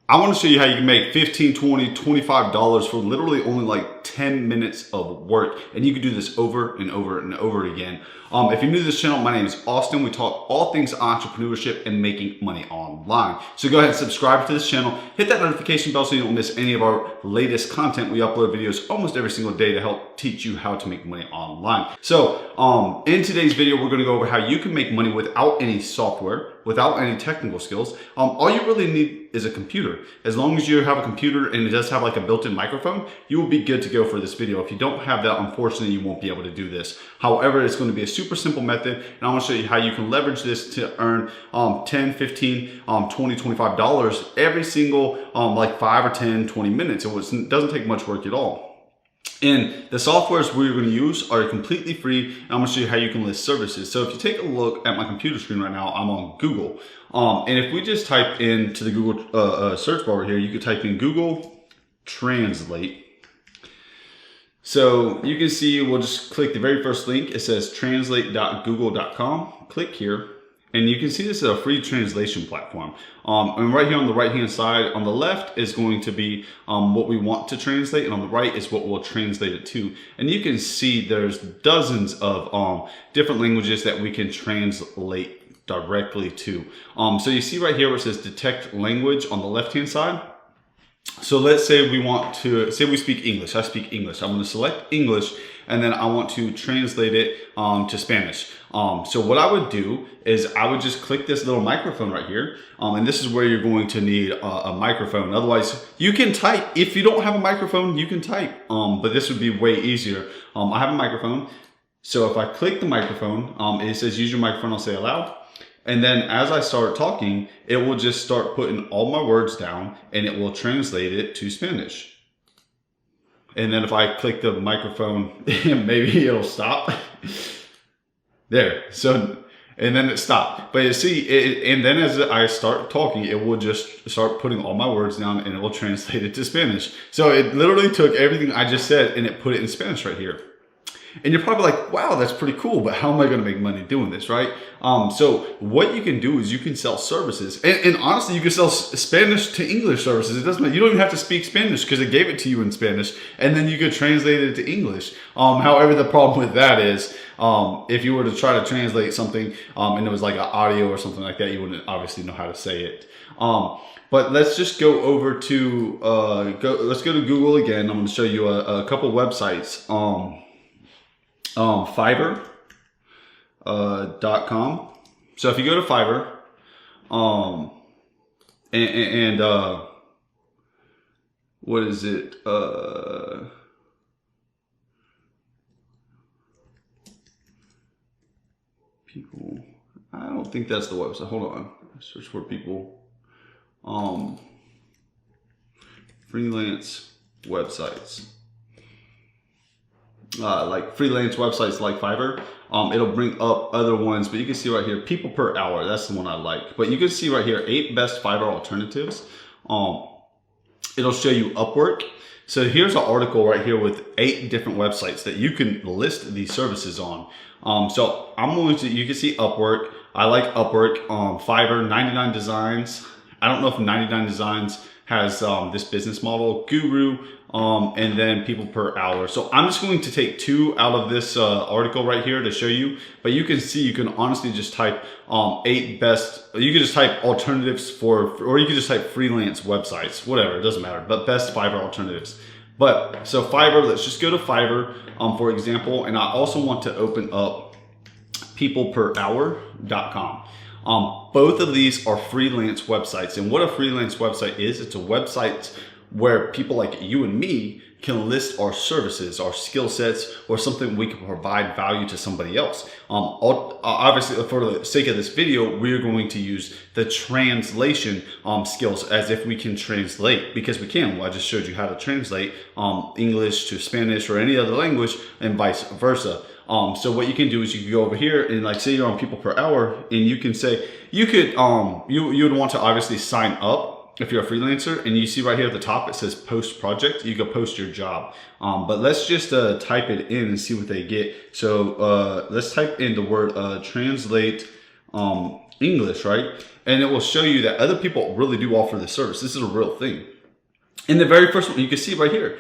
I want to show you how you can make $15, $20, $25 for literally only like 10 minutes of work. And you can do this over and over and over again. If you're new to this channel, my name is Austin. We talk all things entrepreneurship and making money online. So go ahead and subscribe to this channel. Hit that notification bell so you don't miss any of our latest content. We upload videos almost every single day to help teach you how to make money online. So in today's video, we're going to go over how you can make money without any software, without any technical skills. All you really need is a computer. As long as you have a computer and it does have like a built-in microphone, you will be good to go for this video. If you don't have that, unfortunately, you won't be able to do this. However, it's going to be a super simple method, and I want to show you how you can leverage this to earn 10, 15, 20, $25 every single like 5 or 10, 20 minutes. It doesn't take much work at all. And the softwares we're going to use are completely free, and I'm going to show you how you can list services. So if you take a look at my computer screen right now, I'm on Google. And if we just type into the Google search bar here, you could type in Google Translate. So you can see, we'll just click the very first link. It says translate.google.com. Click here. And you can see this is a free translation platform. And right here on the right hand side, on the left is going to be what we want to translate, and on the right is what we'll translate it to. And you can see there's dozens of different languages that we can translate directly to. So you see right here where it says detect language on the left hand side. So let's say we want to, say we speak English. I speak English. I'm going to select English, and then I want to translate it to Spanish. So what I would do is I would just click this little microphone right here. And this is where you're going to need a microphone. Otherwise, you can type. If you don't have a microphone, you can type. But this would be way easier. I have a microphone. So if I click the microphone, it says use your microphone. I'll say aloud. And then as I start talking, it will just start putting all my words down, and it will translate it to Spanish. And then if I click the microphone, maybe it'll stop. There. So, and then it stopped. But you see, and then as I start talking, it will just start putting all my words down, and it will translate it to Spanish. So it literally took everything I just said and it put it in Spanish right here. And you're probably like, wow, that's pretty cool, but how am I going to make money doing this, right? So what you can do is you can sell services. And honestly, you can sell Spanish to English services. It doesn't matter. You don't even have to speak Spanish because it gave it to you in Spanish. And then you could translate it to English. However, the problem with that is if you were to try to translate something and it was like an audio or something like that, you wouldn't obviously know how to say it. But let's just go over to, let's go to Google again. I'm going to show you a couple websites. Fiverr.com. So if you go to Fiverr, what is it? People. I don't think that's the website. Hold on. Search for people. Freelance websites. Like freelance websites like Fiverr, it'll bring up other ones, but you can see right here, people per hour, that's the one I like. But you can see right here, 8 best Fiverr alternatives. It'll show you Upwork. So here's an article right here with 8 different websites that you can list these services on. So I'm going to, you can see Upwork. I like Upwork. Fiverr, 99 Designs. I don't know if 99 Designs has this business model, Guru, and then people per hour. So I'm just going to take 2 out of this article right here to show you, but you can see, you can honestly just type 8 best, you can just type alternatives for, or you can just type freelance websites, whatever, it doesn't matter, but best Fiverr alternatives. But so Fiverr, let's just go to Fiverr, for example, and I also want to open up peopleperhour.com. Both of these are freelance websites, and what a freelance website is, it's a website where people like you and me can list our services, our skill sets, or something we can provide value to somebody else. Obviously, for the sake of this video, we're going to use the translation skills as if we can translate, because we can. Well, I just showed you how to translate English to Spanish or any other language, and vice versa. So what you can do is you can go over here and like say you're on people per hour, and you can say, you could, you would want to obviously sign up if you're a freelancer, and you see right here at the top, it says post project. You can post your job. But let's just type it in and see what they get. So let's type in the word translate English, right? And it will show you that other people really do offer this service. This is a real thing. In the very first one, you can see right here,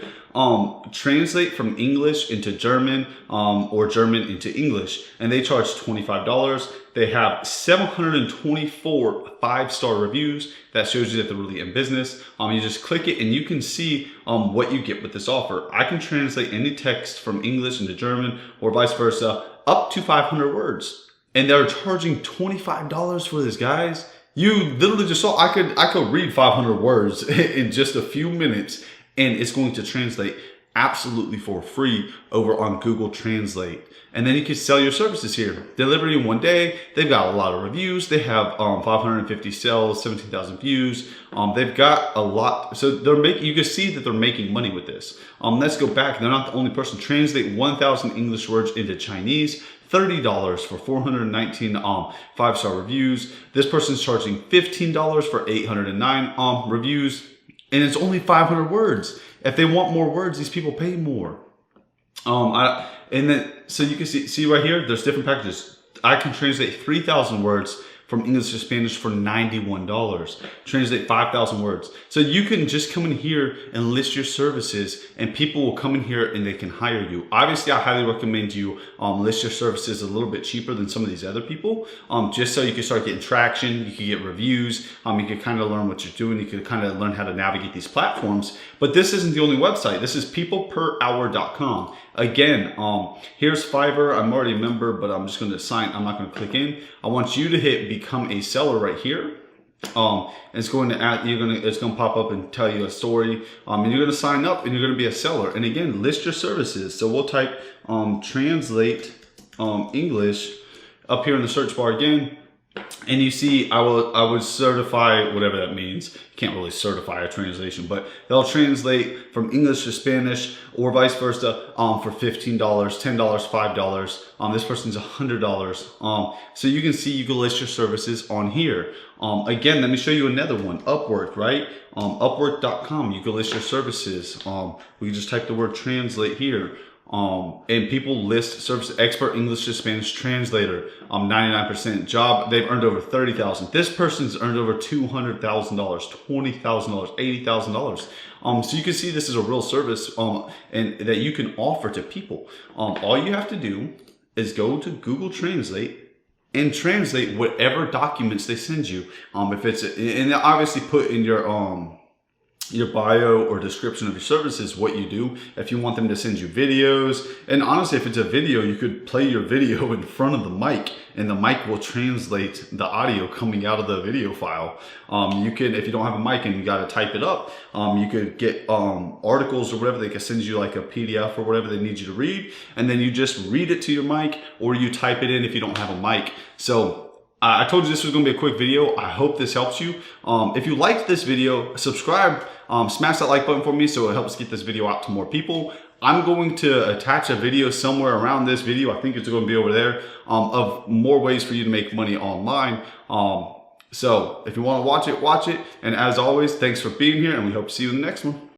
translate from English into German or German into English, and they charge $25. They have 724 5-star reviews. That shows you that they're really in business. You just click it and you can see what you get with this offer. I can translate any text from English into German or vice versa up to 500 words. And they're charging $25 for this, guys. You literally just saw, I could read 500 words in just a few minutes, and it's going to translate absolutely for free over on Google Translate. And then you can sell your services here. Delivery in 1 day. They've got a lot of reviews. They have 550 sales, 17,000 views. They've got a lot. So you can see that they're making money with this. Let's go back. They're not the only person. Translate 1,000 English words into Chinese. $30 for 419 5-star reviews. This person's charging $15 for 809 reviews, and it's only 500 words. If they want more words, these people pay more. And then so you can see right here, there's different packages. I can translate 3,000 words from English to Spanish for $91. Translate 5,000 words. So you can just come in here and list your services, and people will come in here and they can hire you. Obviously, I highly recommend you list your services a little bit cheaper than some of these other people, just so you can start getting traction. You can get reviews. You can kind of learn what you're doing. You can kind of learn how to navigate these platforms. But this isn't the only website. This is peopleperhour.com. Again, here's Fiverr. I'm already a member, but I'm just going to sign. I'm not going to click in. I want you to hit become a seller right here. It's going to it's going to pop up and tell you a story. And you're going to sign up and you're going to be a seller. And again, list your services. So we'll type translate English up here in the search bar again. And you see, I would certify, whatever that means. You can't really certify a translation, but they'll translate from English to Spanish or vice versa for $15, $10, $5. This person's $100. So you can see you can list your services on here. Again, let me show you another one. Upwork, right? Upwork.com. You can list your services. We can just type the word translate here. And people list service expert English to Spanish translator, 99% job. They've earned over $30,000. This person's earned over $200,000, $20,000, $80,000. So you can see this is a real service, and that you can offer to people. All you have to do is go to Google Translate and translate whatever documents they send you. If it's, and obviously put in your bio or description of your services what you do. If you want them to send you videos, and honestly, if it's a video, you could play your video in front of the mic, and the mic will translate the audio coming out of the video file. You can, if you don't have a mic and you got to type it up, you could get articles or whatever. They can send you like a PDF or whatever they need you to read, and then you just read it to your mic, or you type it in if you don't have a mic. So I told you this was going to be a quick video. I hope this helps you. If you liked this video, subscribe, smash that like button for me so it helps get this video out to more people. I'm going to attach a video somewhere around this video. I think it's going to be over there, of more ways for you to make money online. So if you want to watch it, watch it. And as always, thanks for being here, and we hope to see you in the next one.